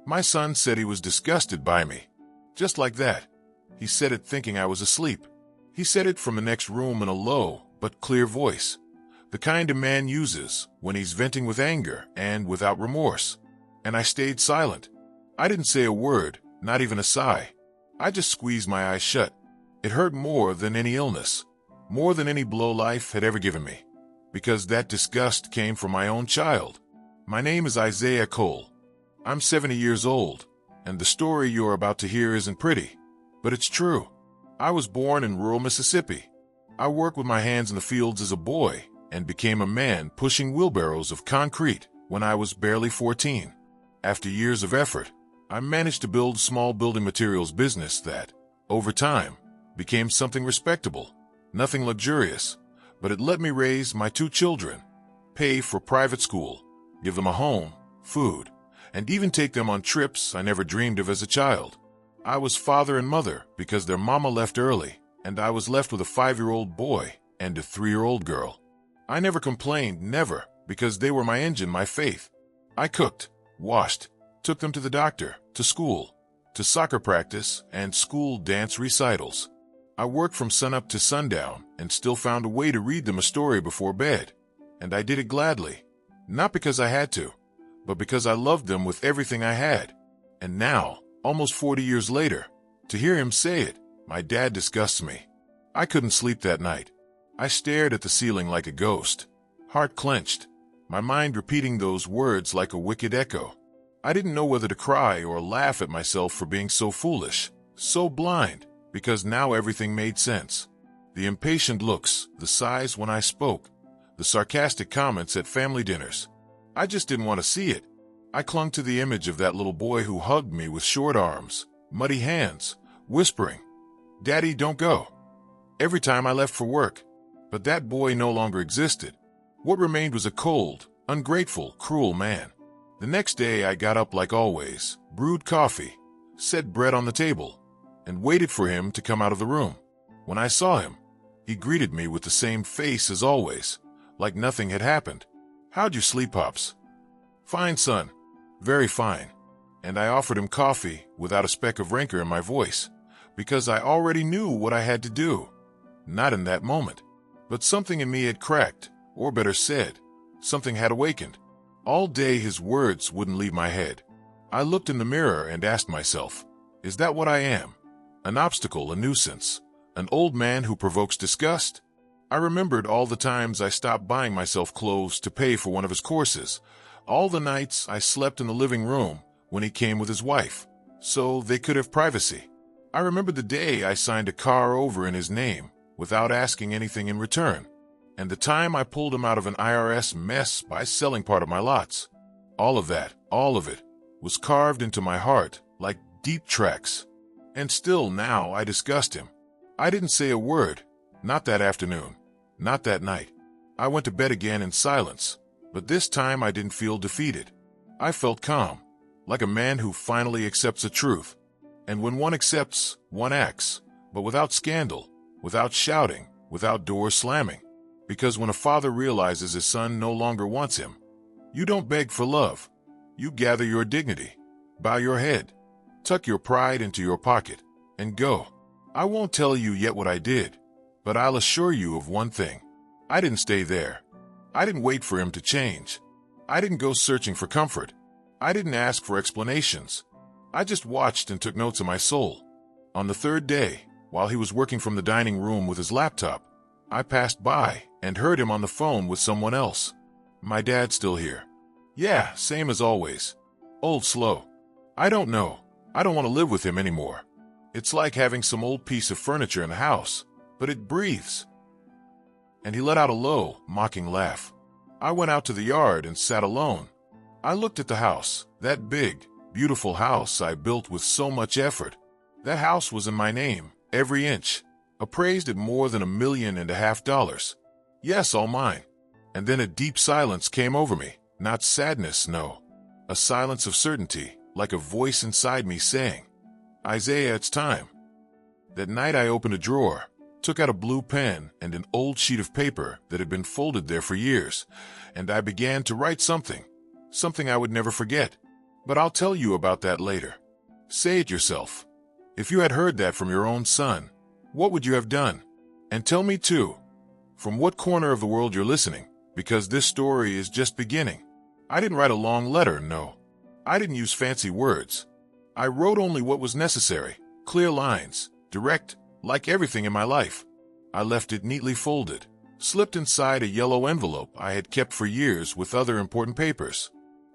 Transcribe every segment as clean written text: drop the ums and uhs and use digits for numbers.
My son said he was disgusted by me. Just like that. He said it thinking I was asleep. He said it from the next room in a low but clear voice. The kind a man uses when he's venting with anger and without remorse. And I stayed silent. I didn't say a word, not even a sigh. I just squeezed my eyes shut. It hurt more than any illness, more than any blow life had ever given me, because that disgust came from my own child. My name is Isaiah Cole. I'm 70 years old, and the story you're about to hear isn't pretty, but it's true. I was born in rural Mississippi. I worked with my hands in the fields as a boy and became a man pushing wheelbarrows of concrete when I was barely 14. After years of effort, I managed to build a small building materials business that, over time, became something respectable, nothing luxurious, but it let me raise my 2 children, pay for private school, give them a home, food, and even take them on trips I never dreamed of as a child. I was father and mother because their mama left early, and I was left with a 5-year-old boy and a 3-year-old girl. I never complained, never, because they were my engine, my faith. I cooked, washed, took them to the doctor, to school, to soccer practice, and school dance recitals. I worked from sunup to sundown and still found a way to read them a story before bed. And I did it gladly, not because I had to, but because I loved them with everything I had. And now, almost 40 years later, to hear him say it, my dad disgusts me. I couldn't sleep that night. I stared at the ceiling like a ghost, heart clenched, my mind repeating those words like a wicked echo. I didn't know whether to cry or laugh at myself for being so foolish, so blind, because now everything made sense. The impatient looks, the sighs when I spoke, the sarcastic comments at family dinners. I just didn't want to see it. I clung to the image of that little boy who hugged me with short arms, muddy hands, whispering, "Daddy, don't go," every time I left for work. But that boy no longer existed. What remained was a cold, ungrateful, cruel man. The next day I got up like always, brewed coffee, set bread on the table, and waited for him to come out of the room. When I saw him, he greeted me with the same face as always, like nothing had happened. "How'd you sleep, Pops?" "Fine, son. Very fine." And I offered him coffee without a speck of rancor in my voice, because I already knew what I had to do. Not in that moment, but something in me had cracked, or better said, something had awakened. All day his words wouldn't leave my head. I looked in the mirror and asked myself, is that what I am? An obstacle, a nuisance, an old man who provokes disgust? I remembered all the times I stopped buying myself clothes to pay for one of his courses, all the nights I slept in the living room when he came with his wife, so they could have privacy. I remembered the day I signed a car over in his name without asking anything in return, and the time I pulled him out of an IRS mess by selling part of my lots. All of that, all of it, was carved into my heart like deep tracks. And still now I disgust him. I didn't say a word, not that afternoon, not that night. I went to bed again in silence, but this time I didn't feel defeated. I felt calm, like a man who finally accepts the truth. And when one accepts, one acts, but without scandal, without shouting, without doors slamming. Because when a father realizes his son no longer wants him, you don't beg for love. You gather your dignity, bow your head, tuck your pride into your pocket, and go. I won't tell you yet what I did, but I'll assure you of one thing. I didn't stay there. I didn't wait for him to change. I didn't go searching for comfort. I didn't ask for explanations. I just watched and took notes of my soul. On the 3rd day, while he was working from the dining room with his laptop, I passed by and heard him on the phone with someone else. "My dad's still here." "Yeah, same as always. Old slow. I don't know. I don't want to live with him anymore. It's like having some old piece of furniture in the house, but it breathes." And he let out a low, mocking laugh. I went out to the yard and sat alone. I looked at the house, that big, beautiful house I built with so much effort. That house was in my name, every inch, appraised at more than $1.5 million. Yes, all mine. And then a deep silence came over me, not sadness, no. A silence of certainty, like a voice inside me saying, "Isaiah, it's time." That night I opened a drawer, took out a blue pen and an old sheet of paper that had been folded there for years, and I began to write something I would never forget. But I'll tell you about that later. Say it yourself. If you had heard that from your own son, what would you have done? And tell me too, from what corner of the world you're listening, because this story is just beginning. I didn't write a long letter, no. I didn't use fancy words. I wrote only what was necessary, clear lines, direct, like everything in my life. I left it neatly folded, slipped inside a yellow envelope I had kept for years with other important papers.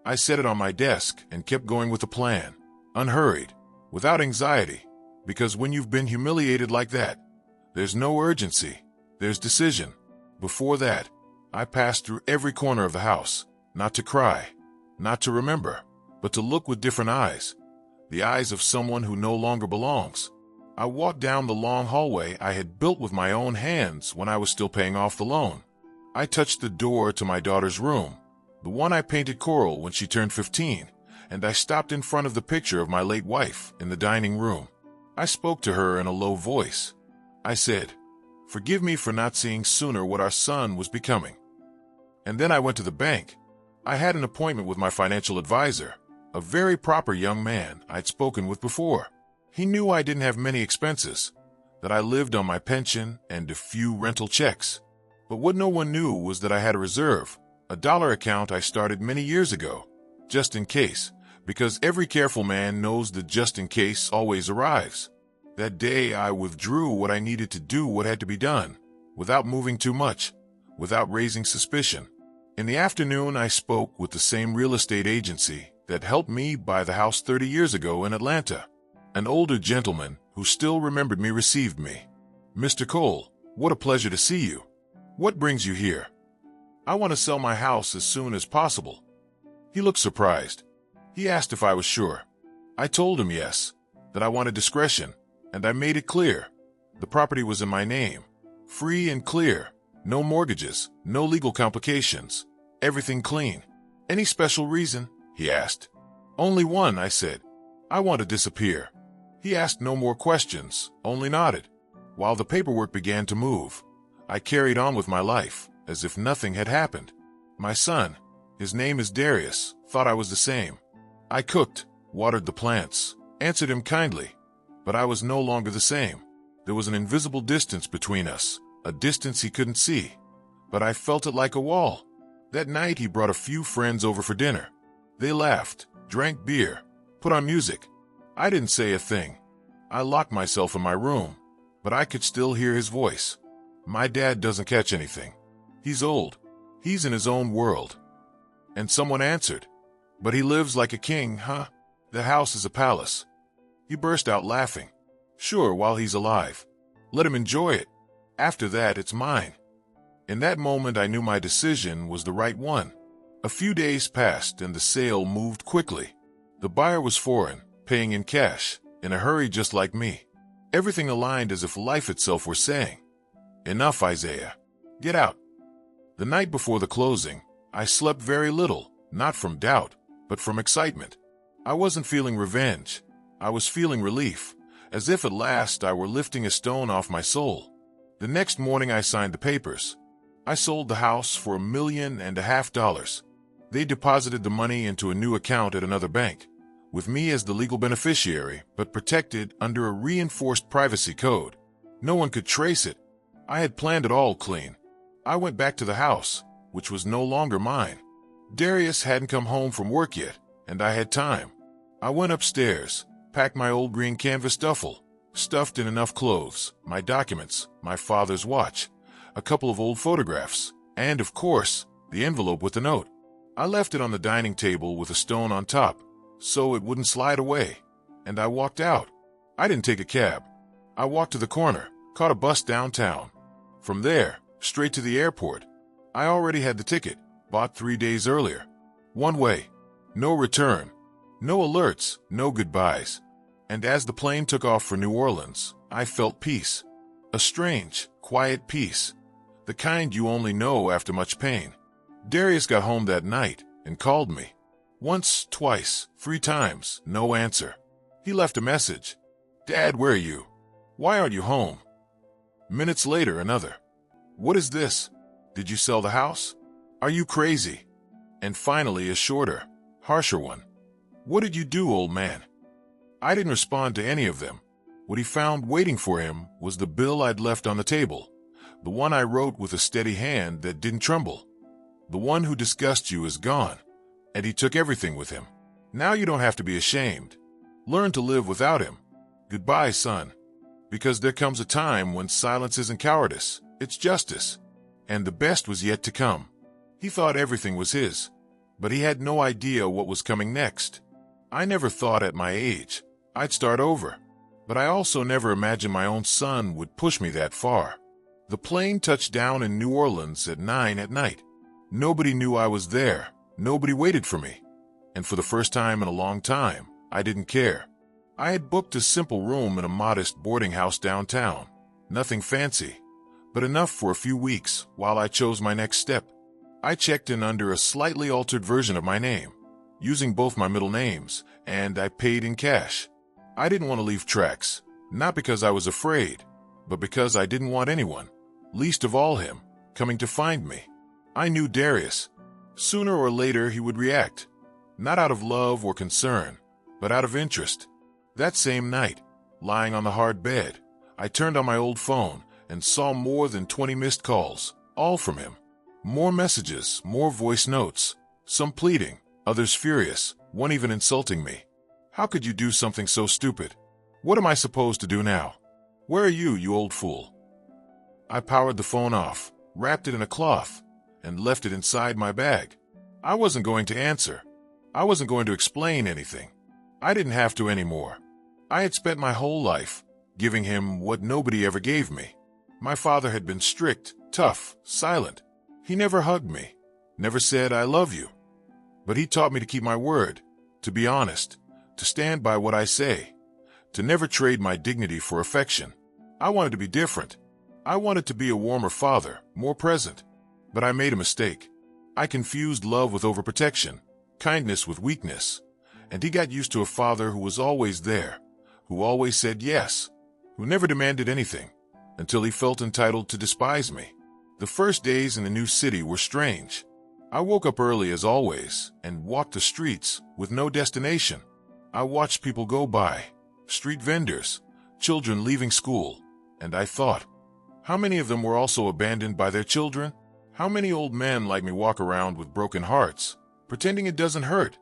I set it on my desk and kept going with the plan, unhurried, without anxiety, because when you've been humiliated like that, there's no urgency, there's decision. Before that, I passed through every corner of the house, not to cry, not to remember, but to look with different eyes, the eyes of someone who no longer belongs. I walked down the long hallway I had built with my own hands when I was still paying off the loan. I touched the door to my daughter's room, the one I painted coral when she turned 15, and I stopped in front of the picture of my late wife in the dining room. I spoke to her in a low voice. I said, "Forgive me for not seeing sooner what our son was becoming." And then I went to the bank. I had an appointment with my financial advisor, a very proper young man I'd spoken with before. He knew I didn't have many expenses, that I lived on my pension and a few rental checks. But what no one knew was that I had a reserve, a dollar account I started many years ago, just in case, because every careful man knows that just in case always arrives. That day I withdrew what I needed to do what had to be done, without moving too much, without raising suspicion. In the afternoon I spoke with the same real estate agency that helped me buy the house 30 years ago in Atlanta. An older gentleman who still remembered me received me. "Mr. Cole, what a pleasure to see you. What brings you here?" "I want to sell my house as soon as possible." He looked surprised. He asked if I was sure. I told him yes, that I wanted discretion, and I made it clear. The property was in my name, free and clear, no mortgages, no legal complications, everything clean. "Any special reason?" he asked. "Only one," I said. "I want to disappear." He asked no more questions, only nodded. While the paperwork began to move, I carried on with my life, as if nothing had happened. My son, his name is Darius, thought I was the same. I cooked, watered the plants, answered him kindly, but I was no longer the same. There was an invisible distance between us, a distance he couldn't see, but I felt it like a wall. That night he brought a few friends over for dinner. They laughed, drank beer, put on music. I didn't say a thing. I locked myself in my room, but I could still hear his voice. "My dad doesn't catch anything. He's old. He's in his own world." And someone answered, "But he lives like a king, huh? The house is a palace." He burst out laughing. "Sure, while he's alive. Let him enjoy it. After that, it's mine." In that moment, I knew my decision was the right one. A few days passed and the sale moved quickly. The buyer was foreign, paying in cash, in a hurry just like me. Everything aligned as if life itself were saying, "Enough, Isaiah. Get out." The night before the closing, I slept very little, not from doubt, but from excitement. I wasn't feeling revenge. I was feeling relief, as if at last I were lifting a stone off my soul. The next morning I signed the papers. I sold the house for $1.5 million. They deposited the money into a new account at another bank, with me as the legal beneficiary, but protected under a reinforced privacy code. No one could trace it. I had planned it all clean. I went back to the house, which was no longer mine. Darius hadn't come home from work yet, and I had time. I went upstairs, packed my old green canvas duffel, stuffed in enough clothes, my documents, my father's watch, a couple of old photographs, and, of course, the envelope with the note. I left it on the dining table with a stone on top, so it wouldn't slide away, and I walked out. I didn't take a cab. I walked to the corner, caught a bus downtown. From there, straight to the airport. I already had the ticket, bought 3 days earlier. One way. No return. No alerts, no goodbyes. And as the plane took off for New Orleans, I felt peace. A strange, quiet peace. The kind you only know after much pain. Darius got home that night and called me. Once, twice, 3 times, no answer. He left a message. "Dad, where are you? Why aren't you home?" Minutes later, another. "What is this? Did you sell the house? Are you crazy?" And finally, a shorter, harsher one. "What did you do, old man?" I didn't respond to any of them. What he found waiting for him was the bill I'd left on the table, the one I wrote with a steady hand that didn't tremble. "The one who disgusts you is gone, and he took everything with him. Now you don't have to be ashamed. Learn to live without him. Goodbye, son. Because there comes a time when silence isn't cowardice, it's justice." And the best was yet to come. He thought everything was his, but he had no idea what was coming next. I never thought at my age I'd start over, but I also never imagined my own son would push me that far. The plane touched down in New Orleans at 9 at night. Nobody knew I was there. Nobody waited for me. And for the first time in a long time, I didn't care. I had booked a simple room in a modest boarding house downtown. Nothing fancy, but enough for a few weeks while I chose my next step. I checked in under a slightly altered version of my name, using both my middle names, and I paid in cash. I didn't want to leave tracks, not because I was afraid, but because I didn't want anyone, least of all him, coming to find me. I knew Darius. Sooner or later he would react, not out of love or concern, but out of interest. That same night, lying on the hard bed, I turned on my old phone and saw more than 20 missed calls, all from him. More messages, more voice notes, some pleading, others furious, one even insulting me. How could you do something so stupid? What am I supposed to do now? Where are you, you old fool? I powered the phone off, wrapped it in a cloth, and left it inside my bag. I wasn't going to answer. I wasn't going to explain anything. I didn't have to anymore. I had spent my whole life giving him what nobody ever gave me. My father had been strict, tough, silent. He never hugged me, never said, "I love you." But he taught me to keep my word, to be honest, to stand by what I say, to never trade my dignity for affection. I wanted to be different. I wanted to be a warmer father, more present. But I made a mistake. I confused love with overprotection, kindness with weakness, and he got used to a father who was always there, who always said yes, who never demanded anything, until he felt entitled to despise me. The first days in the new city were strange. I woke up early as always and walked the streets with no destination. I watched people go by, street vendors, children leaving school, and I thought, how many of them were also abandoned by their children? How many old men like me walk around with broken hearts, pretending it doesn't hurt?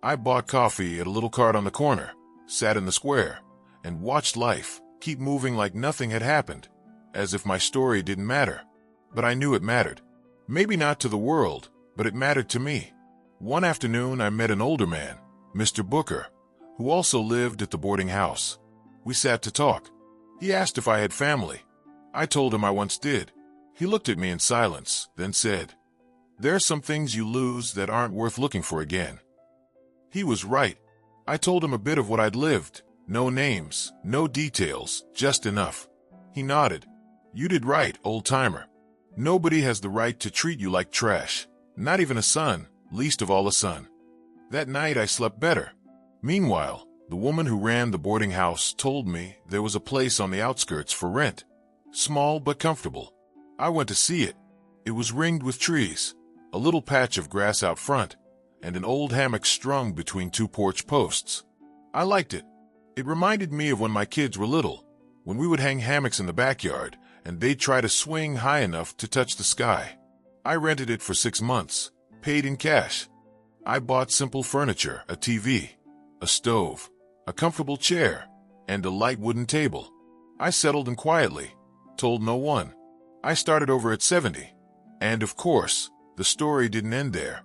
I bought coffee at a little cart on the corner, sat in the square, and watched life keep moving like nothing had happened, as if my story didn't matter. But I knew it mattered. Maybe not to the world, but it mattered to me. One afternoon, I met an older man, Mr. Booker, who also lived at the boarding house. We sat to talk. He asked if I had family. I told him I once did. He looked at me in silence, then said, "There are some things you lose that aren't worth looking for again." He was right. I told him a bit of what I'd lived. No names, no details, just enough. He nodded. "You did right, old-timer. Nobody has the right to treat you like trash. Not even a son, least of all a son." That night I slept better. Meanwhile, the woman who ran the boarding house told me there was a place on the outskirts for rent. Small but comfortable. I went to see it. It was ringed with trees, a little patch of grass out front, and an old hammock strung between two porch posts. I liked it. It reminded me of when my kids were little, when we would hang hammocks in the backyard, and they'd try to swing high enough to touch the sky. I rented it for 6 months, paid in cash. I bought simple furniture, a TV, a stove, a comfortable chair, and a light wooden table. I settled in quietly, told no one. I started over at 70. And of course, the story didn't end there.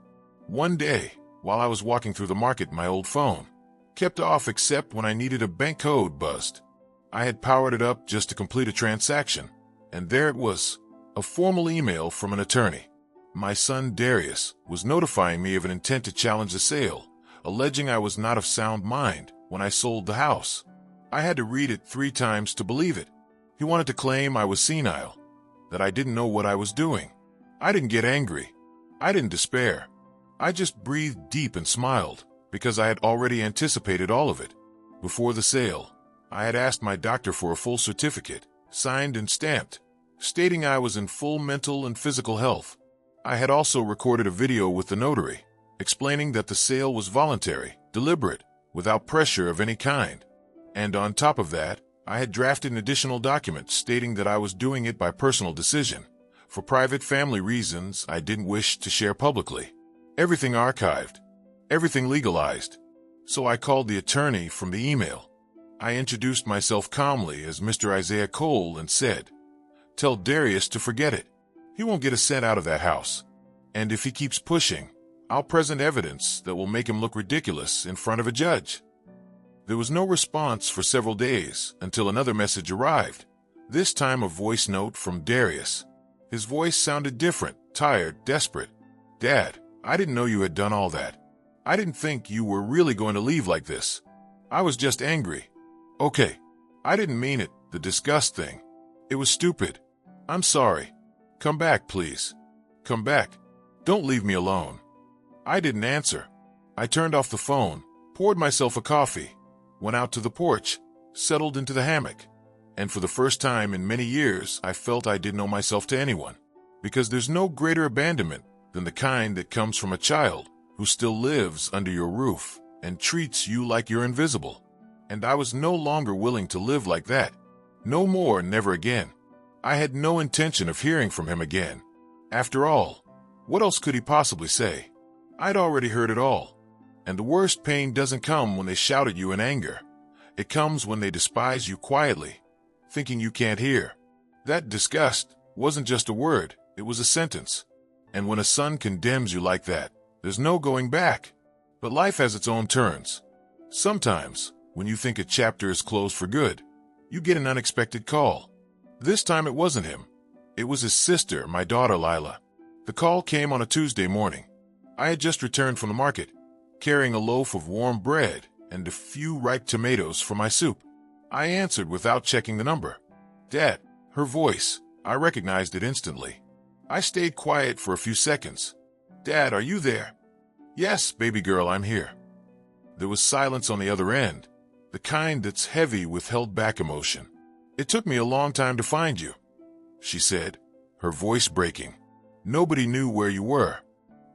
One day, while I was walking through the market, my old phone kept off except when I needed a bank code buzzed. I had powered it up just to complete a transaction, and there it was, a formal email from an attorney. My son Darius was notifying me of an intent to challenge the sale, alleging I was not of sound mind when I sold the house. I had to read it 3 times to believe it. He wanted to claim I was senile, that I didn't know what I was doing. I didn't get angry. I didn't despair. I just breathed deep and smiled, because I had already anticipated all of it. Before the sale, I had asked my doctor for a full certificate, signed and stamped, stating I was in full mental and physical health. I had also recorded a video with the notary, explaining that the sale was voluntary, deliberate, without pressure of any kind. And on top of that, I had drafted an additional document stating that I was doing it by personal decision, for private family reasons I didn't wish to share publicly. Everything archived, everything legalized. So I called the attorney from the email. I introduced myself calmly as Mr. Isaiah Cole and said, "Tell Darius to forget it. He won't get a cent out of that house. And if he keeps pushing, I'll present evidence that will make him look ridiculous in front of a judge." There was no response for several days until another message arrived, this time a voice note from Darius. His voice sounded different, tired, desperate. "Dad, I didn't know you had done all that. I didn't think you were really going to leave like this. I was just angry. Okay, I didn't mean it, the disgust thing. It was stupid. I'm sorry. Come back, please. Come back. Don't leave me alone." I didn't answer. I turned off the phone, poured myself a coffee, went out to the porch, settled into the hammock, and for the first time in many years I felt I didn't owe myself to anyone, because there's no greater abandonment than the kind that comes from a child who still lives under your roof and treats you like you're invisible. And I was no longer willing to live like that. No more, never again. I had no intention of hearing from him again. After all, what else could he possibly say? I'd already heard it all. And the worst pain doesn't come when they shout at you in anger. It comes when they despise you quietly, thinking you can't hear. That disgust wasn't just a word, it was a sentence. And when a son condemns you like that, there's no going back. But life has its own turns. Sometimes, when you think a chapter is closed for good, you get an unexpected call. This time it wasn't him. It was his sister, my daughter Lila. The call came on a Tuesday morning. I had just returned from the market, carrying a loaf of warm bread and a few ripe tomatoes for my soup. I answered without checking the number. "Dad," her voice. I recognized it instantly. I stayed quiet for a few seconds. "Dad, are you there?" "Yes, baby girl, I'm here." There was silence on the other end, the kind that's heavy with held-back emotion. "It took me a long time to find you," she said, her voice breaking. "Nobody knew where you were.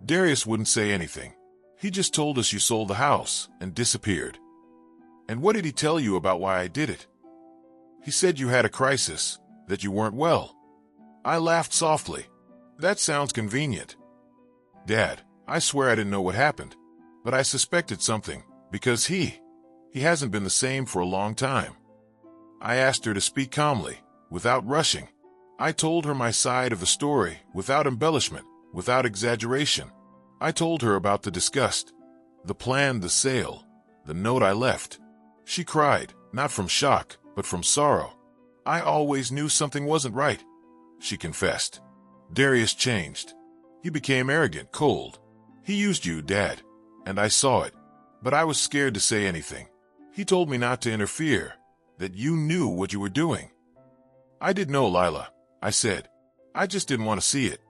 Darius wouldn't say anything. He just told us you sold the house and disappeared." "And what did he tell you about why I did it?" "He said you had a crisis, that you weren't well." I laughed softly. "That sounds convenient." "Dad, I swear I didn't know what happened, but I suspected something, because he hasn't been the same for a long time." I asked her to speak calmly, without rushing. I told her my side of the story, without embellishment, without exaggeration. I told her about the disgust, the plan, the sale, the note I left. She cried, not from shock, but from sorrow. "I always knew something wasn't right," she confessed. "Darius changed. He became arrogant, cold. He used you, Dad, and I saw it, but I was scared to say anything. He told me not to interfere, that you knew what you were doing." "I did know, Lila," I said. "I just didn't want to see it,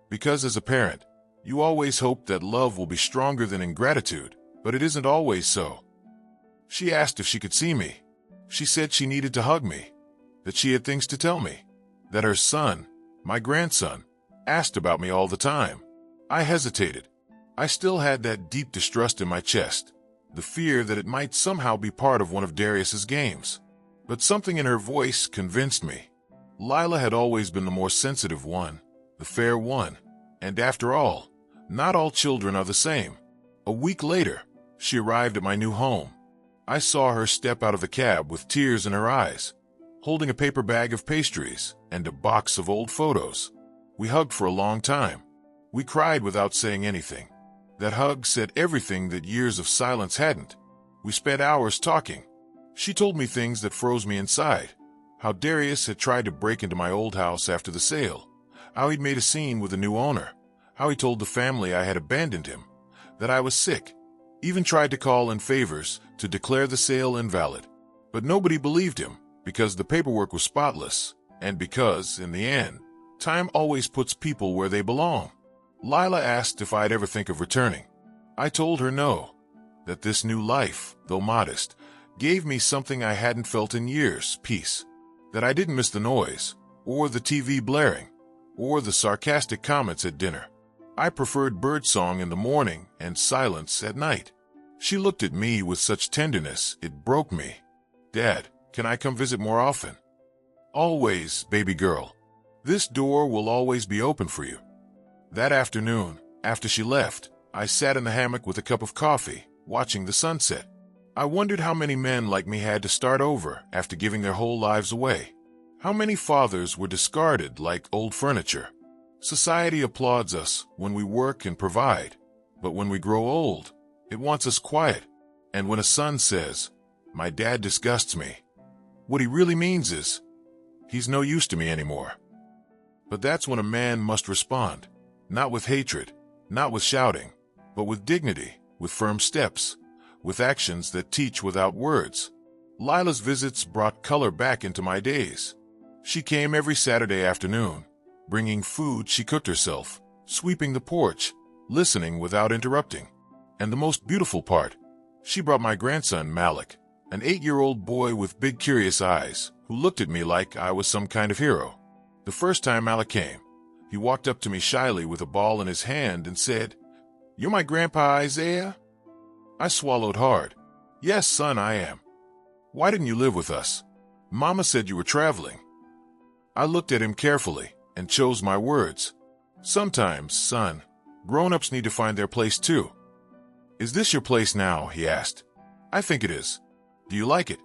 because as a parent, you always hope that love will be stronger than ingratitude, but it isn't always so." She asked if she could see me. She said she needed to hug me, that she had things to tell me, that her son, my grandson, asked about me all the time. I hesitated. I still had that deep distrust in my chest, the fear that it might somehow be part of one of Darius's games. But something in her voice convinced me. Lila had always been the more sensitive one, the fair one, and after all, not all children are the same. A week later, she arrived at my new home. I saw her step out of the cab with tears in her eyes, holding a paper bag of pastries and a box of old photos. We hugged for a long time. We cried without saying anything. That hug said everything that years of silence hadn't. We spent hours talking. She told me things that froze me inside. How Darius had tried to break into my old house after the sale. How he'd made a scene with a new owner. How he told the family I had abandoned him. That I was sick. Even tried to call in favors to declare the sale invalid. But nobody believed him, because the paperwork was spotless, and because, in the end, time always puts people where they belong. Lila asked if I'd ever think of returning. I told her no, that this new life, though modest, gave me something I hadn't felt in years, peace. That I didn't miss the noise, or the TV blaring, or the sarcastic comments at dinner. I preferred birdsong in the morning and silence at night. She looked at me with such tenderness, it broke me. Dad, can I come visit more often? Always, baby girl. This door will always be open for you. That afternoon, after she left, I sat in the hammock with a cup of coffee, watching the sunset. I wondered how many men like me had to start over after giving their whole lives away. How many fathers were discarded like old furniture. Society applauds us when we work and provide, but when we grow old, it wants us quiet. And when a son says, "My dad disgusts me," what he really means is, he's no use to me anymore. But that's when a man must respond, not with hatred, not with shouting, but with dignity, with firm steps, with actions that teach without words. Lila's visits brought color back into my days. She came every Saturday afternoon, bringing food she cooked herself, sweeping the porch, listening without interrupting. And the most beautiful part, she brought my grandson Malik, an 8-year-old boy with big curious eyes, who looked at me like I was some kind of hero. The first time Malik came, he walked up to me shyly with a ball in his hand and said, "You're my grandpa Isaiah?" I swallowed hard. "Yes, son, I am." "Why didn't you live with us? Mama said you were traveling." I looked at him carefully and chose my words. "Sometimes, son, grown-ups need to find their place too." "Is this your place now?" he asked. "I think it is. Do you like it?"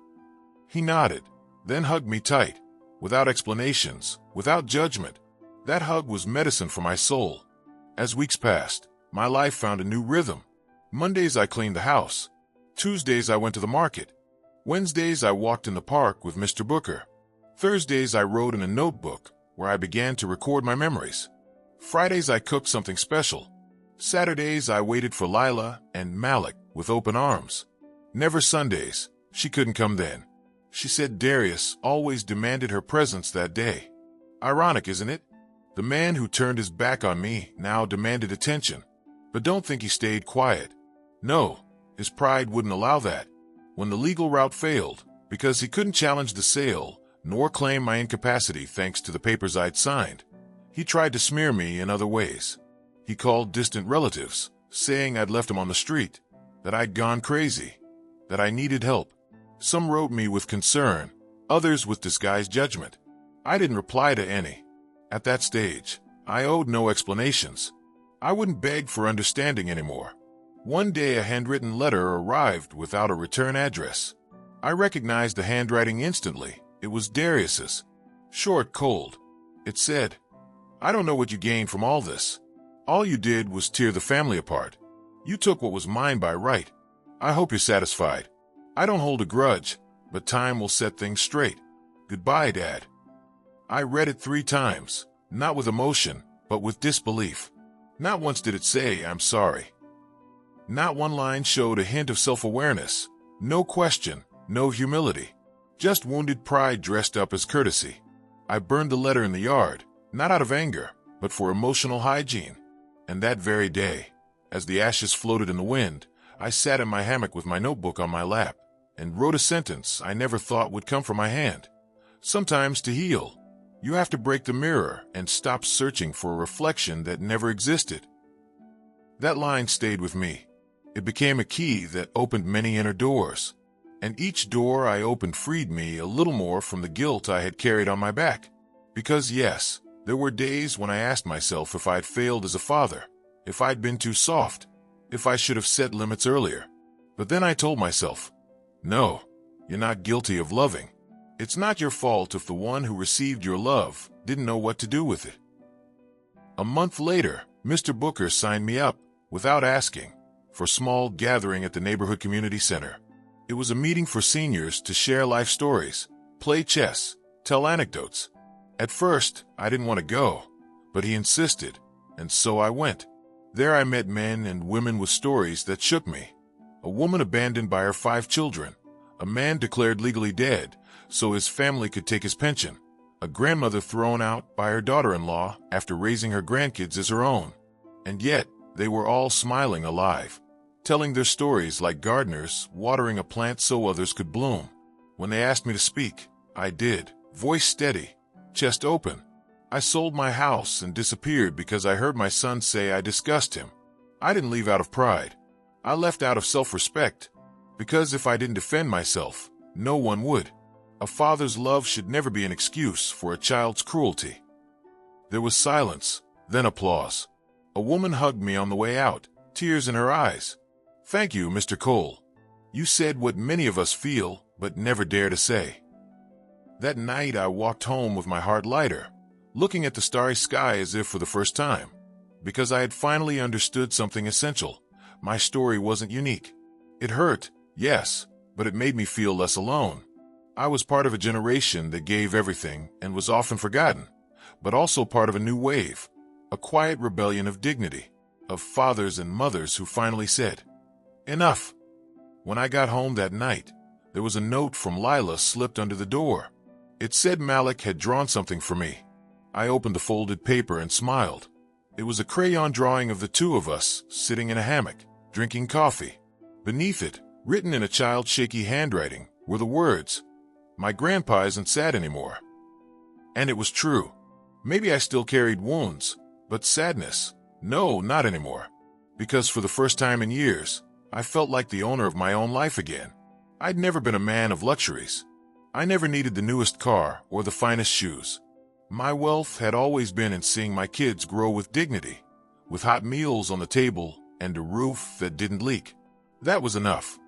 He nodded, then hugged me tight, without explanations, without judgment. That hug was medicine for my soul. As weeks passed, my life found a new rhythm. Mondays I cleaned the house. Tuesdays I went to the market. Wednesdays I walked in the park with Mr. Booker. Thursdays I wrote in a notebook where I began to record my memories. Fridays I cooked something special. Saturdays I waited for Lila and Malik with open arms. Never Sundays. She couldn't come then. She said Darius always demanded her presence that day. Ironic, isn't it? The man who turned his back on me now demanded attention. But don't think he stayed quiet. No, his pride wouldn't allow that. When the legal route failed, because he couldn't challenge the sale, nor claim my incapacity thanks to the papers I'd signed, he tried to smear me in other ways. He called distant relatives, saying I'd left him on the street, that I'd gone crazy, that I needed help. Some wrote me with concern, others with disguised judgment. I didn't reply to any. At that stage, I owed no explanations. I wouldn't beg for understanding anymore. One day a handwritten letter arrived without a return address. I recognized the handwriting instantly. It was Darius's. Short, cold. It said, "I don't know what you gained from all this. All you did was tear the family apart. You took what was mine by right. I hope you're satisfied. I don't hold a grudge, but time will set things straight. Goodbye, Dad." I read it 3 times, not with emotion, but with disbelief. Not once did it say, "I'm sorry." Not one line showed a hint of self-awareness. No question, no humility. Just wounded pride dressed up as courtesy. I burned the letter in the yard, not out of anger, but for emotional hygiene. And that very day, as the ashes floated in the wind, I sat in my hammock with my notebook on my lap and wrote a sentence I never thought would come from my hand. Sometimes to heal, you have to break the mirror and stop searching for a reflection that never existed. That line stayed with me. It became a key that opened many inner doors. And each door I opened freed me a little more from the guilt I had carried on my back. Because yes, there were days when I asked myself if I'd failed as a father, if I'd been too soft, if I should have set limits earlier. But then I told myself, no, you're not guilty of loving. It's not your fault if the one who received your love didn't know what to do with it. A month later, Mr. Booker signed me up, without asking, for a small gathering at the neighborhood community center. It was a meeting for seniors to share life stories, play chess, tell anecdotes. At first, I didn't want to go, but he insisted, and so I went. There I met men and women with stories that shook me. A woman abandoned by her 5 children, a man declared legally dead so his family could take his pension, a grandmother thrown out by her daughter-in-law after raising her grandkids as her own. And yet, they were all smiling alive, telling their stories like gardeners watering a plant so others could bloom. When they asked me to speak, I did, voice steady, chest open. I sold my house and disappeared because I heard my son say I disgust him. I didn't leave out of pride. I left out of self-respect, because if I didn't defend myself, no one would. A father's love should never be an excuse for a child's cruelty. There was silence, then applause. A woman hugged me on the way out, tears in her eyes. "Thank you, Mr. Cole. You said what many of us feel, but never dare to say." That night I walked home with my heart lighter, looking at the starry sky as if for the first time, because I had finally understood something essential. My story wasn't unique. It hurt, yes, but it made me feel less alone. I was part of a generation that gave everything and was often forgotten, but also part of a new wave, a quiet rebellion of dignity, of fathers and mothers who finally said, "Enough." When I got home that night, there was a note from Lila slipped under the door. It said Malik had drawn something for me. I opened the folded paper and smiled. It was a crayon drawing of the two of us sitting in a hammock, drinking coffee. Beneath it, written in a child's shaky handwriting, were the words, "My grandpa isn't sad anymore." And it was true. Maybe I still carried wounds, but sadness, no, not anymore. Because for the first time in years, I felt like the owner of my own life again. I'd never been a man of luxuries. I never needed the newest car or the finest shoes. My wealth had always been in seeing my kids grow with dignity, with hot meals on the table and a roof that didn't leak. That was enough.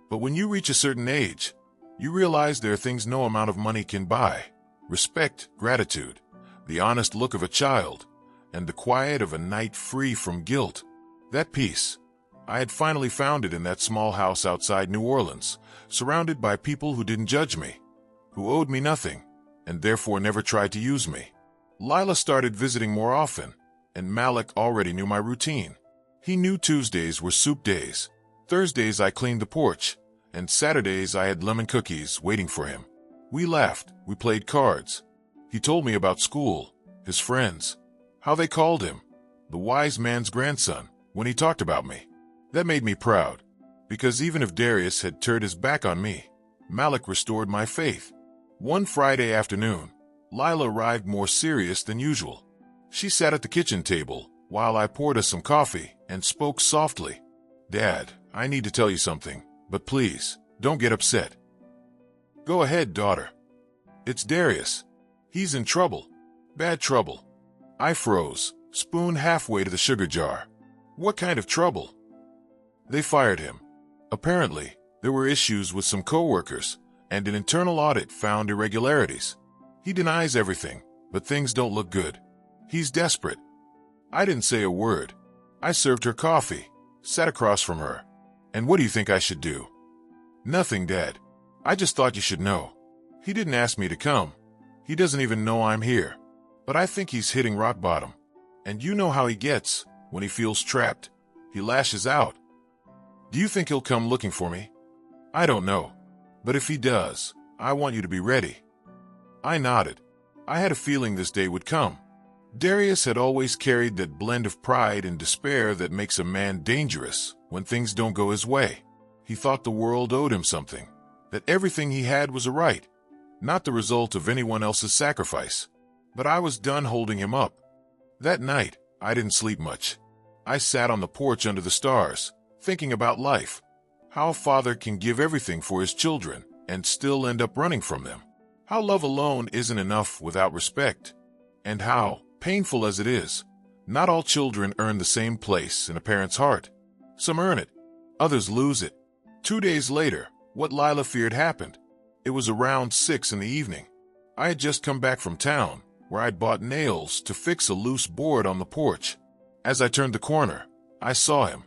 But when you reach a certain age, you realize there are things no amount of money can buy. Respect, gratitude, the honest look of a child, and the quiet of a night free from guilt. That peace, I had finally found it in that small house outside New Orleans, surrounded by people who didn't judge me, who owed me nothing, and therefore never tried to use me. Lila started visiting more often, and Malik already knew my routine. He knew Tuesdays were soup days, Thursdays I cleaned the porch, and Saturdays I had lemon cookies waiting for him. We laughed, we played cards. He told me about school, his friends, how they called him, the wise man's grandson, when he talked about me. That made me proud, because even if Darius had turned his back on me, Malik restored my faith. One Friday afternoon, Lila arrived more serious than usual. She sat at the kitchen table while I poured us some coffee and spoke softly. "Dad, I need to tell you something, but please, don't get upset." "Go ahead, daughter." "It's Darius. He's in trouble. Bad trouble." I froze, spoon halfway to the sugar jar. "What kind of trouble?" "They fired him. Apparently, there were issues with some co-workers, and an internal audit found irregularities. He denies everything, but things don't look good. He's desperate." I didn't say a word. I served her coffee, sat across from her. "And what do you think I should do?" "Nothing, Dad. I just thought you should know. He didn't ask me to come. He doesn't even know I'm here. But I think he's hitting rock bottom. And you know how he gets when he feels trapped. He lashes out. Do you think he'll come looking for me?" "I don't know. But if he does, I want you to be ready." I nodded. I had a feeling this day would come. Darius had always carried that blend of pride and despair that makes a man dangerous when things don't go his way. He thought the world owed him something, that everything he had was a right, not the result of anyone else's sacrifice. But I was done holding him up. That night, I didn't sleep much. I sat on the porch under the stars, thinking about life. How a father can give everything for his children and still end up running from them. How love alone isn't enough without respect. And how, painful as it is, not all children earn the same place in a parent's heart. Some earn it, others lose it. 2 days later, what Lila feared happened. It was around 6 in the evening. I had just come back from town, where I'd bought nails to fix a loose board on the porch. As I turned the corner, I saw him,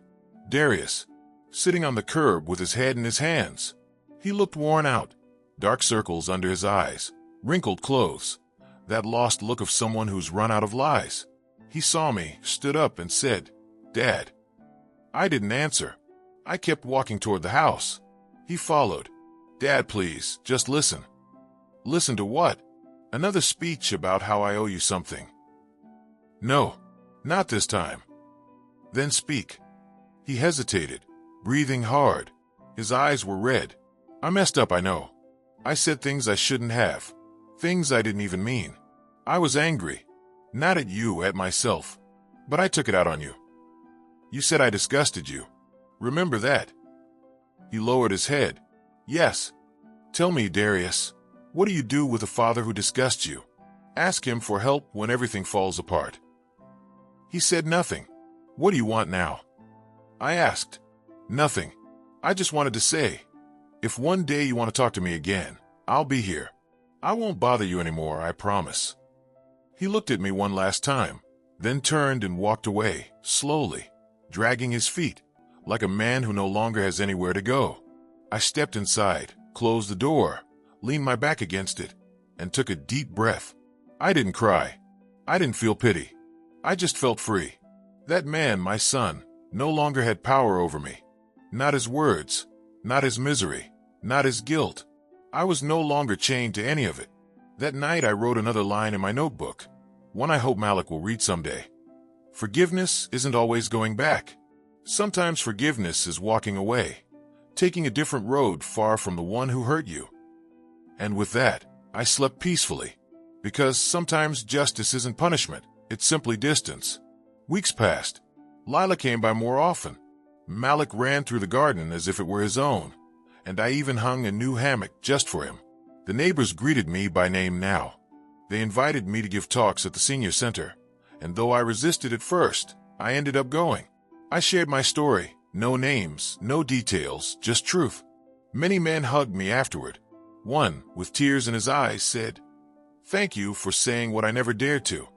Darius, sitting on the curb with his head in his hands. He looked worn out, dark circles under his eyes, wrinkled clothes, that lost look of someone who's run out of lies. He saw me, stood up and said, "Dad." I didn't answer. I kept walking toward the house. He followed. "Dad, please, just listen." "Listen to what?" "Another speech about how I owe you something." "No, not this time." "Then speak." He hesitated, breathing hard. His eyes were red. "I messed up, I know. I said things I shouldn't have, things I didn't even mean. I was angry. Not at you, at myself. But I took it out on you. You said I disgusted you. Remember that? He lowered his head. Yes. Tell me, Darius, what do you do with a father who disgusts you? Ask him for help when everything falls apart. He said nothing. What do you want now? I asked. Nothing. I just wanted to say, if one day you want to talk to me again, I'll be here. I won't bother you anymore, I promise. He looked at me one last time, then turned and walked away, slowly, dragging his feet, like a man who no longer has anywhere to go. I stepped inside, closed the door, leaned my back against it, and took a deep breath. I didn't cry. I didn't feel pity. I just felt free. That man, my son, no longer had power over me. Not his words, not his misery, not his guilt. I was no longer chained to any of it. That night I wrote another line in my notebook, one I hope Malik will read someday. Forgiveness isn't always going back. Sometimes forgiveness is walking away, taking a different road far from the one who hurt you. And with that, I slept peacefully, because sometimes justice isn't punishment, it's simply distance. Weeks passed. Lila came by more often. Malik ran through the garden as if it were his own, and I even hung a new hammock just for him. The neighbors greeted me by name now. They invited me to give talks at the senior center, and though I resisted at first, I ended up going. I shared my story, no names, no details, just truth. Many men hugged me afterward. One, with tears in his eyes, said, "Thank you for saying what I never dared to."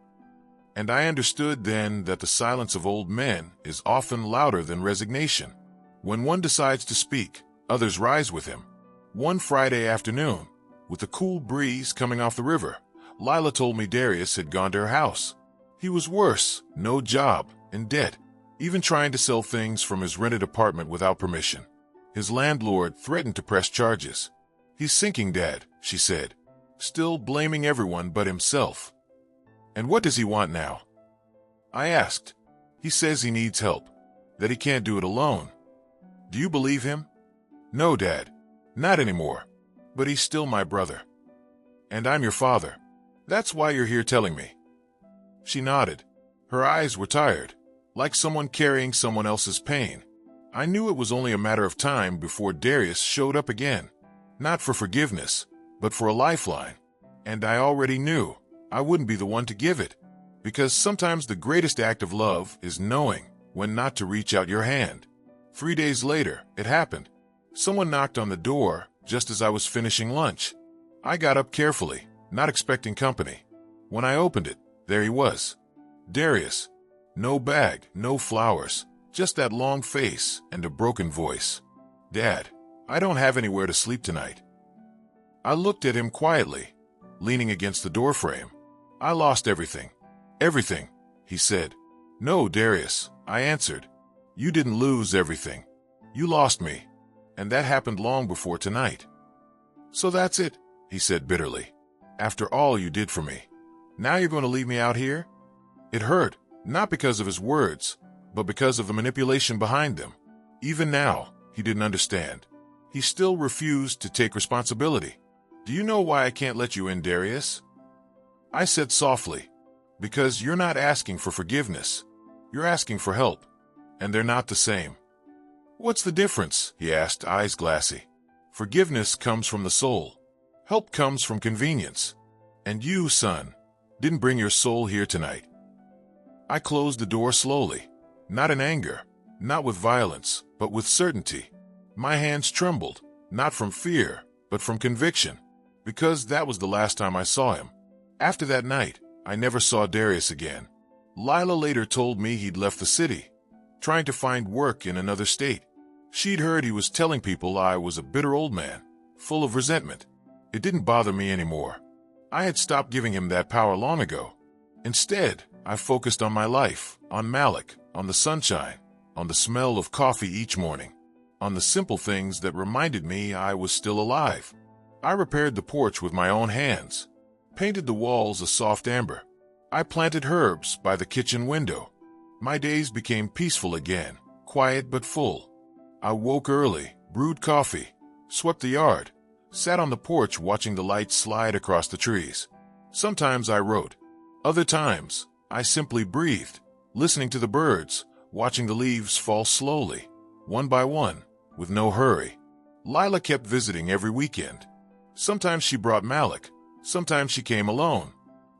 And I understood then that the silence of old men is often louder than resignation. When one decides to speak, others rise with him. One Friday afternoon, with the cool breeze coming off the river, Lila told me Darius had gone to her house. He was worse, no job, in debt, even trying to sell things from his rented apartment without permission. His landlord threatened to press charges. "He's sinking, Dad," she said, still blaming everyone but himself. "And what does he want now?" I asked. "He says he needs help, that he can't do it alone." "Do you believe him?" "No, Dad, not anymore, but he's still my brother. And I'm your father. That's why you're here telling me." She nodded. Her eyes were tired, like someone carrying someone else's pain. I knew it was only a matter of time before Darius showed up again, not for forgiveness, but for a lifeline. And I already knew I wouldn't be the one to give it, because sometimes the greatest act of love is knowing when not to reach out your hand. 3 days later, it happened. Someone knocked on the door just as I was finishing lunch. I got up carefully, not expecting company. When I opened it, there he was. Darius. No bag, no flowers, just that long face and a broken voice. "Dad, I don't have anywhere to sleep tonight." I looked at him quietly, leaning against the doorframe. "I lost everything." "Everything," he said. "No, Darius," I answered. "You didn't lose everything. You lost me. And that happened long before tonight." "So that's it," he said bitterly. "After all you did for me. Now you're going to leave me out here?" It hurt, not because of his words, but because of the manipulation behind them. Even now, he didn't understand. He still refused to take responsibility. "Do you know why I can't let you in, Darius?" I said softly, "Because you're not asking for forgiveness. You're asking for help, and they're not the same." "What's the difference?" he asked, eyes glassy. "Forgiveness comes from the soul. Help comes from convenience. And you, son, didn't bring your soul here tonight." I closed the door slowly, not in anger, not with violence, but with certainty. My hands trembled, not from fear, but from conviction, because that was the last time I saw him. After that night, I never saw Darius again. Lila later told me he'd left the city, trying to find work in another state. She'd heard he was telling people I was a bitter old man, full of resentment. It didn't bother me anymore. I had stopped giving him that power long ago. Instead, I focused on my life, on Malik, on the sunshine, on the smell of coffee each morning, on the simple things that reminded me I was still alive. I repaired the porch with my own hands, painted the walls a soft amber. I planted herbs by the kitchen window. My days became peaceful again, quiet but full. I woke early, brewed coffee, swept the yard, sat on the porch watching the lights slide across the trees. Sometimes I wrote. Other times, I simply breathed, listening to the birds, watching the leaves fall slowly, one by one, with no hurry. Lila kept visiting every weekend. Sometimes she brought Malik, sometimes she came alone.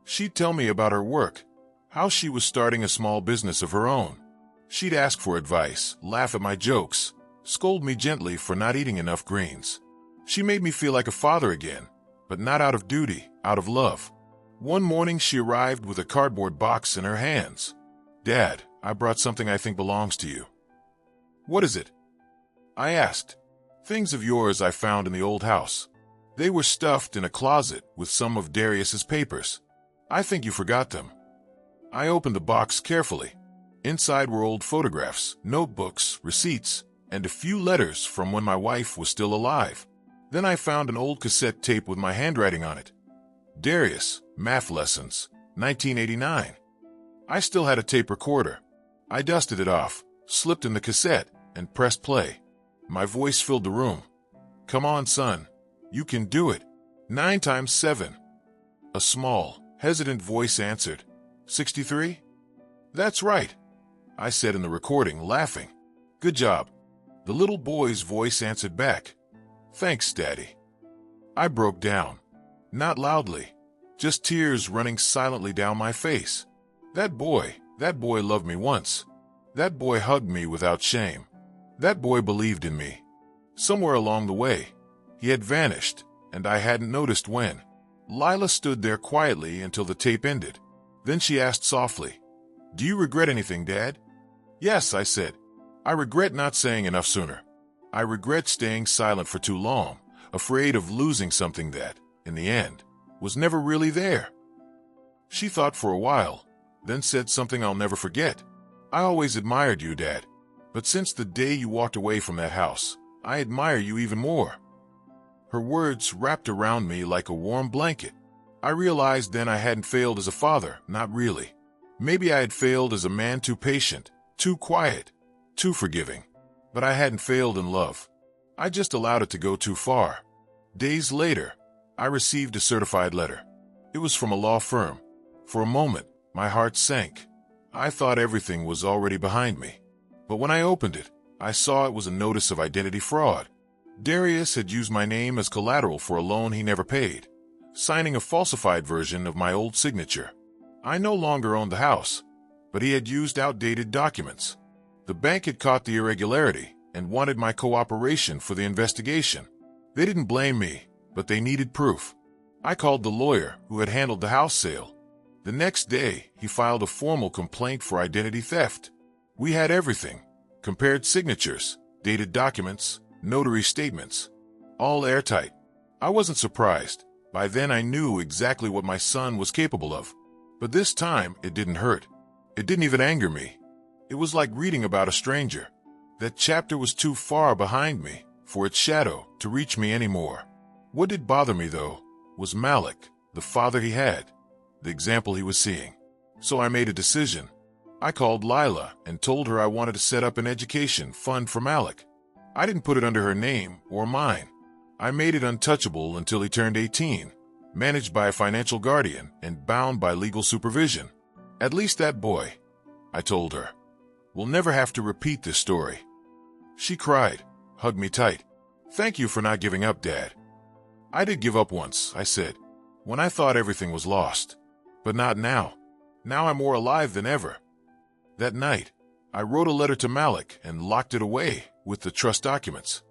She'd tell me about her work, how she was starting a small business of her own. She'd ask for advice, laugh at my jokes, scold me gently for not eating enough greens. She made me feel like a father again, but not out of duty, out of love. One morning she arrived with a cardboard box in her hands. "Dad, I brought something I think belongs to you." "What is it?" I asked. "Things of yours I found in the old house. They were stuffed in a closet with some of Darius's papers. I think you forgot them." I opened the box carefully. Inside were old photographs, notebooks, receipts, and a few letters from when my wife was still alive. Then I found an old cassette tape with my handwriting on it. Darius, Math Lessons, 1989. I still had a tape recorder. I dusted it off, slipped in the cassette, and pressed play. My voice filled the room. "Come on, son. You can do it. 9 times 7. A small, hesitant voice answered. 63? "That's right," I said in the recording, laughing. "Good job." The little boy's voice answered back. "Thanks, Daddy." I broke down. Not loudly, just tears running silently down my face. That boy loved me once. That boy hugged me without shame. That boy believed in me. Somewhere along the way, he had vanished, and I hadn't noticed when. Lila stood there quietly until the tape ended. Then she asked softly, "Do you regret anything, Dad?" "Yes," I said. "I regret not saying enough sooner. I regret staying silent for too long, afraid of losing something that, in the end, was never really there." She thought for a while, then said something I'll never forget. "I always admired you, Dad. But since the day you walked away from that house, I admire you even more." Her words wrapped around me like a warm blanket. I realized then I hadn't failed as a father, not really. Maybe I had failed as a man, too patient, too quiet, too forgiving. But I hadn't failed in love. I just allowed it to go too far. Days later, I received a certified letter. It was from a law firm. For a moment, my heart sank. I thought everything was already behind me. But when I opened it, I saw it was a notice of identity fraud. Darius had used my name as collateral for a loan he never paid, signing a falsified version of my old signature. I no longer owned the house, but he had used outdated documents. The bank had caught the irregularity and wanted my cooperation for the investigation. They didn't blame me, but they needed proof. I called the lawyer who had handled the house sale. The next day, he filed a formal complaint for identity theft. We had everything: compared signatures, dated documents, notary statements, all airtight. I wasn't surprised. By then I knew exactly what my son was capable of. But this time, it didn't hurt. It didn't even anger me. It was like reading about a stranger. That chapter was too far behind me for its shadow to reach me anymore. What did bother me, though, was Malik, the father he had, the example he was seeing. So I made a decision. I called Lila and told her I wanted to set up an education fund for Malik. I didn't put it under her name or mine. I made it untouchable until he turned 18, managed by a financial guardian and bound by legal supervision. At least that boy, I told her, will never have to repeat this story. She cried, hugged me tight. "Thank you for not giving up, Dad." "I did give up once," I said, "when I thought everything was lost. But not now. Now I'm more alive than ever." That night, I wrote a letter to Malik and locked it away with the trust documents.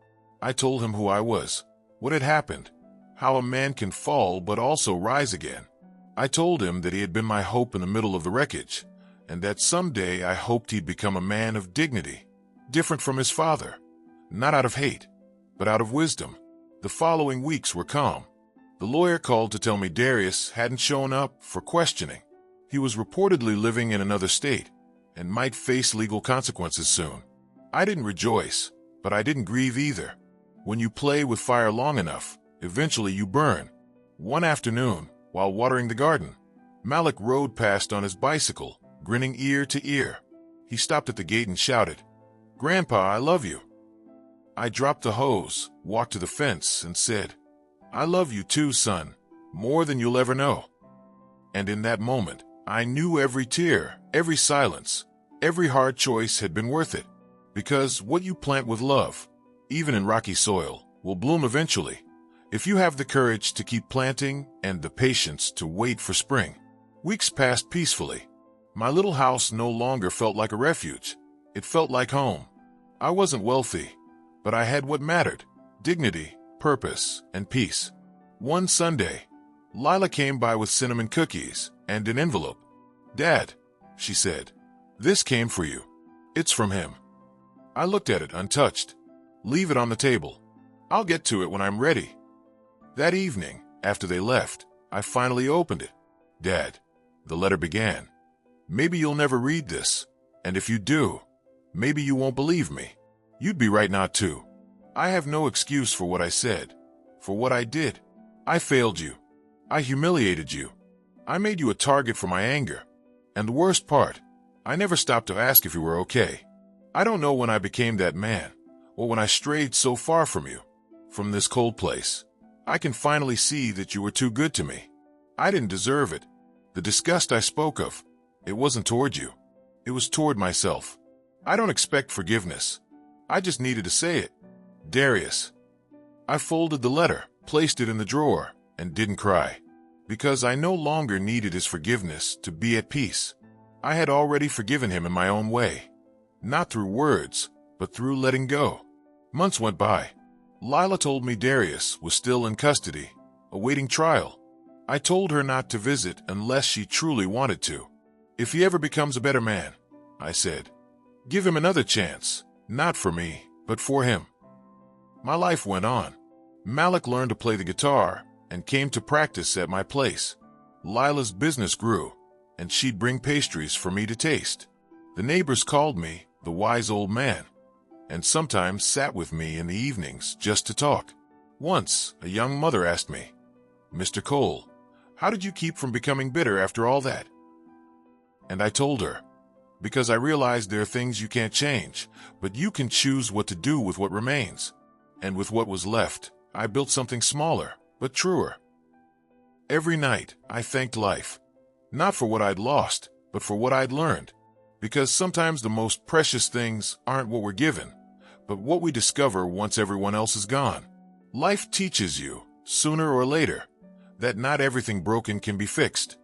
I told him who I was, what had happened, how a man can fall but also rise again. I told him that he had been my hope in the middle of the wreckage, and that someday I hoped he'd become a man of dignity, different from his father, not out of hate, but out of wisdom. The following weeks were calm. The lawyer called to tell me Darius hadn't shown up for questioning. He was reportedly living in another state and might face legal consequences soon. I didn't rejoice, but I didn't grieve either. When you play with fire long enough, eventually you burn. One afternoon, while watering the garden, Malik rode past on his bicycle, grinning ear to ear. He stopped at the gate and shouted, "Grandpa, I love you." I dropped the hose, walked to the fence, and said, "I love you too, son, more than you'll ever know." And in that moment, I knew every tear, every silence, every hard choice had been worth it. Because what you plant with love, even in rocky soil, will bloom eventually, if you have the courage to keep planting and the patience to wait for spring. Weeks passed peacefully. My little house no longer felt like a refuge. It felt like home. I wasn't wealthy, but I had what mattered: dignity, purpose, and peace. One Sunday, Lila came by with cinnamon cookies and an envelope. "Dad," she said, "this came for you. It's from him." I looked at it untouched. "Leave it on the table. I'll get to it when I'm ready." That evening, after they left, I finally opened it. "Dad," the letter began, "maybe you'll never read this, and if you do, maybe you won't believe me. You'd be right not to. I have no excuse for what I said, for what I did. I failed you. I humiliated you. I made you a target for my anger. And the worst part, I never stopped to ask if you were okay. I don't know when I became that man, or when I strayed so far from you, from this cold place. I can finally see that you were too good to me. I didn't deserve it. The disgust I spoke of, it wasn't toward you. It was toward myself. I don't expect forgiveness. I just needed to say it. Darius." I folded the letter, placed it in the drawer, and didn't cry, because I no longer needed his forgiveness to be at peace. I had already forgiven him in my own way, not through words, but through letting go. Months went by. Lila told me Darius was still in custody, awaiting trial. I told her not to visit unless she truly wanted to. "If he ever becomes a better man," I said, "give him another chance, not for me, but for him." My life went on. Malik learned to play the guitar and came to practice at my place. Lila's business grew, and she'd bring pastries for me to taste. The neighbors called me the wise old man, and sometimes sat with me in the evenings just to talk. Once, a young mother asked me, "Mr. Cole, how did you keep from becoming bitter after all that?" And I told her, "Because I realized there are things you can't change, but you can choose what to do with what remains." And with what was left, I built something smaller, but truer. Every night, I thanked life, not for what I'd lost, but for what I'd learned. Because sometimes the most precious things aren't what we're given, but what we discover once everyone else is gone. Life teaches you, sooner or later, that not everything broken can be fixed,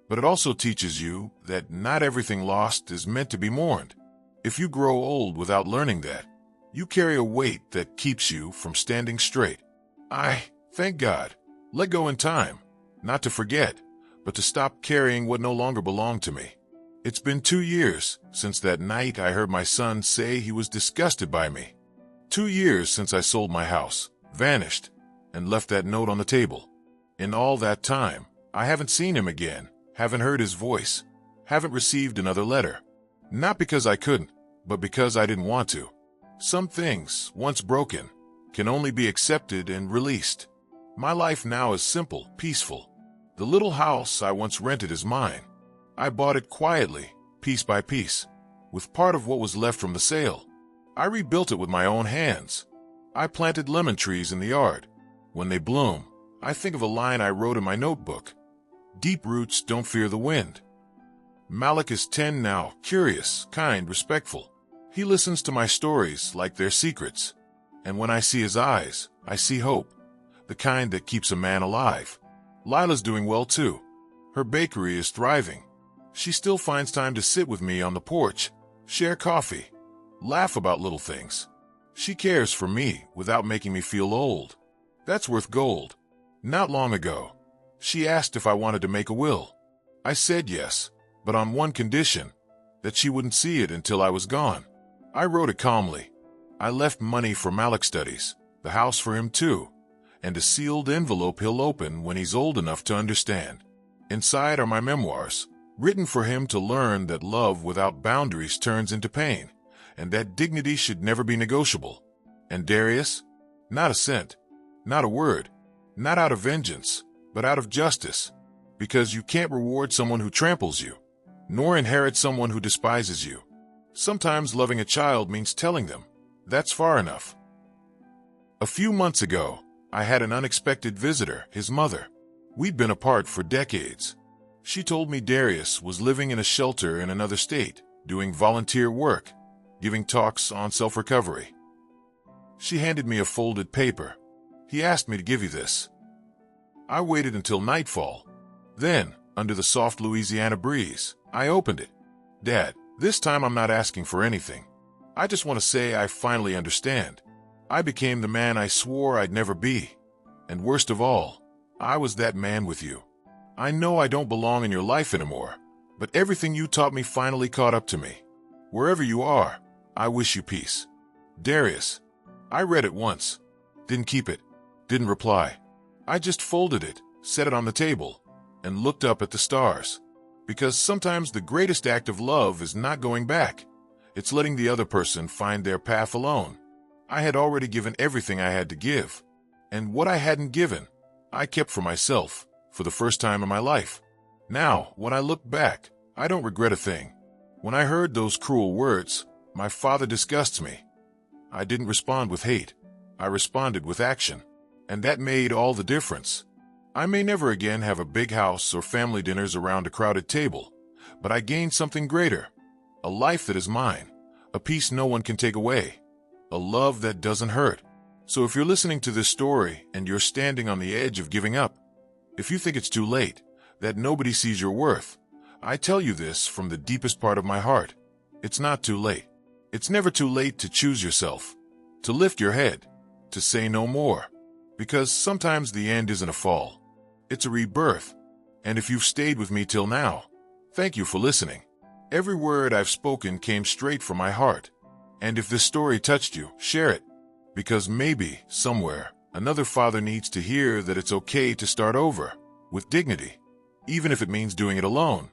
but it also teaches you that not everything lost is meant to be mourned. If you grow old without learning that, you carry a weight that keeps you from standing straight. I, thank God, let go in time, not to forget, but to stop carrying what no longer belonged to me. It's been 2 years since that night I heard my son say he was disgusted by me. 2 years since I sold my house, vanished, and left that note on the table. In all that time, I haven't seen him again, haven't heard his voice, haven't received another letter. Not because I couldn't, but because I didn't want to. Some things, once broken, can only be accepted and released. My life now is simple, peaceful. The little house I once rented is mine. I bought it quietly, piece by piece, with part of what was left from the sale. I rebuilt it with my own hands. I planted lemon trees in the yard. When they bloom, I think of a line I wrote in my notebook. Deep roots don't fear the wind. Malik is 10 now, curious, kind, respectful. He listens to my stories like they're secrets. And when I see his eyes, I see hope, the kind that keeps a man alive. Lila's doing well too. Her bakery is thriving. She still finds time to sit with me on the porch, share coffee, laugh about little things. She cares for me without making me feel old. That's worth gold. Not long ago, she asked if I wanted to make a will. I said yes, but on one condition, that she wouldn't see it until I was gone. I wrote it calmly. I left money for Malik's studies, the house for him too, and a sealed envelope he'll open when he's old enough to understand. Inside are my memoirs, written for him to learn that love without boundaries turns into pain, and that dignity should never be negotiable. And Darius? Not a cent, not a word, not out of vengeance, but out of justice, because you can't reward someone who tramples you, nor inherit someone who despises you. Sometimes loving a child means telling them, that's far enough. A few months ago, I had an unexpected visitor, his mother. We'd been apart for decades. She told me Darius was living in a shelter in another state, doing volunteer work, giving talks on self-recovery. She handed me a folded paper. He asked me to give you this. I waited until nightfall. Then, under the soft Louisiana breeze, I opened it. Dad, this time I'm not asking for anything. I just want to say I finally understand. I became the man I swore I'd never be. And worst of all, I was that man with you. I know I don't belong in your life anymore, but everything you taught me finally caught up to me. Wherever you are, I wish you peace. Darius. I read it once. Didn't keep it. Didn't reply. I just folded it, set it on the table, and looked up at the stars. Because sometimes the greatest act of love is not going back. It's letting the other person find their path alone. I had already given everything I had to give. And what I hadn't given, I kept for myself, for the first time in my life. Now, when I look back, I don't regret a thing. When I heard those cruel words, my father disgusts me. I didn't respond with hate. I responded with action. And that made all the difference. I may never again have a big house or family dinners around a crowded table, but I gained something greater. A life that is mine. A peace no one can take away. A love that doesn't hurt. So if you're listening to this story and you're standing on the edge of giving up, if you think it's too late, that nobody sees your worth, I tell you this from the deepest part of my heart. It's not too late. It's never too late to choose yourself, to lift your head, to say no more. Because sometimes the end isn't a fall. It's a rebirth. And if you've stayed with me till now, thank you for listening. Every word I've spoken came straight from my heart. And if this story touched you, share it. Because maybe, somewhere, another father needs to hear that it's okay to start over, with dignity, even if it means doing it alone.